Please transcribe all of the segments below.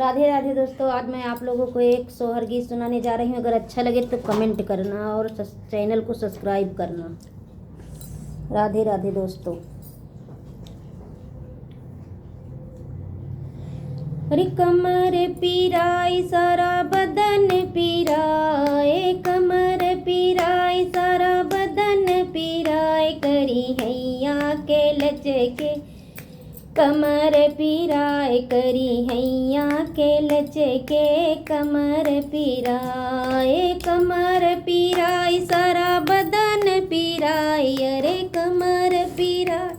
राधे राधे दोस्तों, आज मैं आप लोगों को एक सोहर गीत सुनाने जा रही हूँ। अगर अच्छा लगे तो कमेंट करना और चैनल को सब्सक्राइब करना। राधे राधे दोस्तों। अरे कमर पीराई सारा बदन पीराए, कमर पीराई सारा बदन पीराए, करी हैया के लचके कमर पीराए, करी हैया के लचके कमर पीराए, कमर पीराई सारा बदन पीराए, अरे कमर पीराए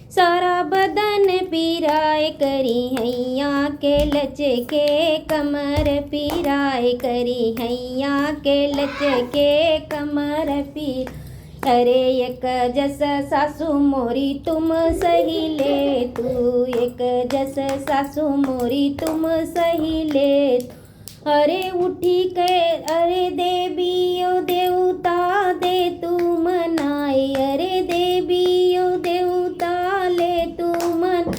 सारा बदन पीराए, करी हैया के लचके कमर पीराए, करी हैया के लचके कमर पीर। अरे एक जस सासू मोरी तुम सही ले तू, एक जस सासू मोरी तुम सही ले। अरे उठी के अरे देवी ओ देवता दे तू मनाए, अरे देवी ओ देवता ले तू मन,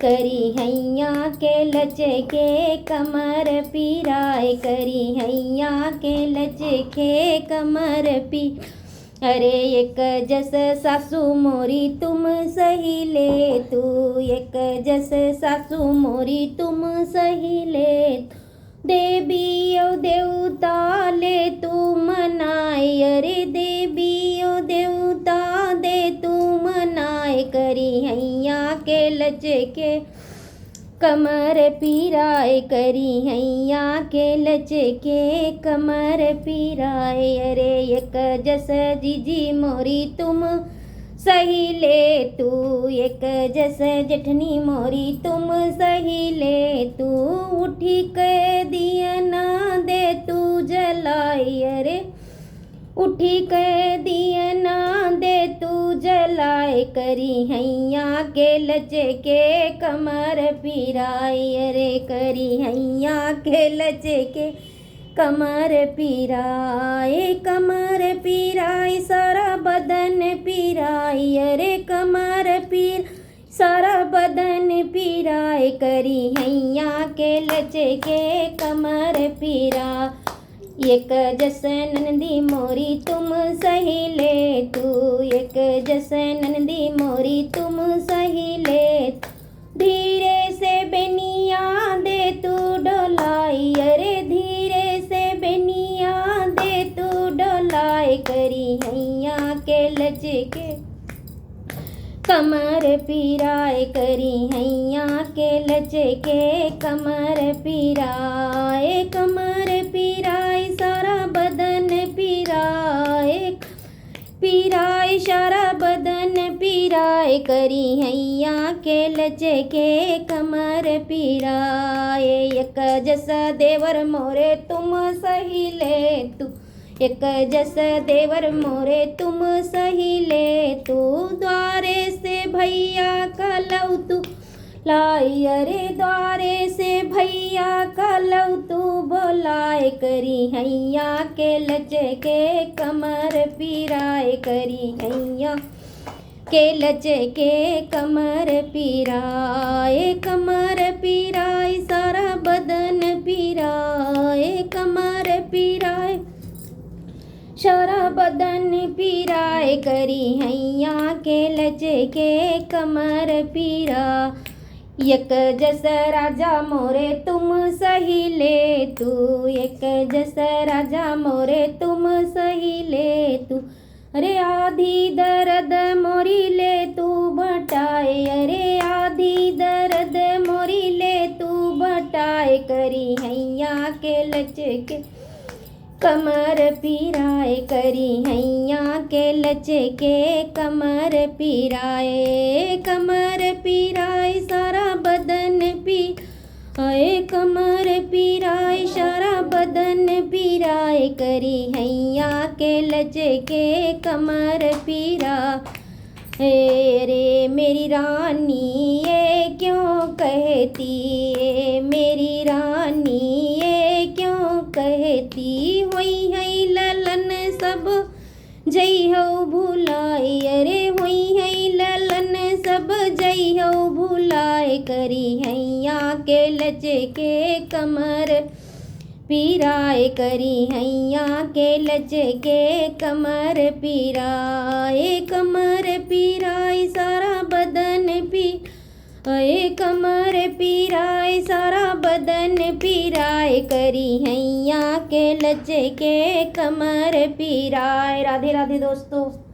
करी हैया के लचके कमर पीराए, करी हैया के लचके कमर पी। अरे एक जस सासू मोरी तुम सही ले तू, एक जस सासू मोरी तुम सही ले। देवी ओ देवता ले तू मनाए, अरे देवी ओ देवता दे तू मनाए, करी हैया के लचके कमर पीराए, करी हैया के लचके कमर पीराए। अरे एक जस जीजी मोरी तुम सही ले तू, एक जस जेठनी मोरी तुम सही ले तू। उठी के दिया ना दे तू जलाई, अरे उठी के दिया ना दे तू जलाए, करी हैया के लचके कमर पीराए, अरे करी हैया के लचके कमर पीराए, कमर पीराए सारा बदन पीराए, अरे कमर पीर सारा बदन पीराए, करी हैया के लचके कमर पीरा। एक जस नंदी मोरी तुम सही ले तू, एक जस नंदी मोरी तुम सही ले। धीरे से बेनिया दे तू डोलाई, अरे धीरे से बेनिया दे तू डोलाई, करी हैया के लचके कमर पीराए, करी हैया के लचके कमर पीराए, कमर पीराए सारा बदन पीराए, पीराए सारा बदन पीराए, करी हैया के लचके कमर पीराए। एक जस देवर मोरे तुम सही ले तू, एक जस देवर मोरे तुम सही ले तू। द्वारे से भैया का लव तू लाई, अरे द्वारे से भैया का लव तू बोलाए, करी हैया के लचके कमर पीराए, करी हैया के लचके कमर पीराए, कमर पीराए सारा बदन पीराए, कमर पीराए सारा बदन पीराए, करी हैया के लचके कमर पीरा। एक जस राजा मोरे तुम सही ले तू, एक जस राजा मोरे तुम सही ले तू। अरे आधी दर्द मोरी ले तू बटाए, अरे आधी दर्द मोरी ले तू बटाए, करी हैया के लचके कमर पीराए, करी हैया के लचके कमर पीराए, कमर पीराए सारा बदन पीराए, कमर पीराए सारा बदन पीराए, करी हैया के लचके कमर पीरा। रे मेरी रानी ये क्यों कहती, मेरी रानी ये क्यों कहती, होई है ललन सब जई हो भुलाए, अरे होई है ललन सब जई हो भुलाए, करी हैया के लचके कमर पीराए करी हैया के लचके कमर पीराए कमर पीराए सारा बदन पी कमर पीराए सारा बदन पीराए करी हैया के लचके कमर पीराए। राधे राधे दोस्तों।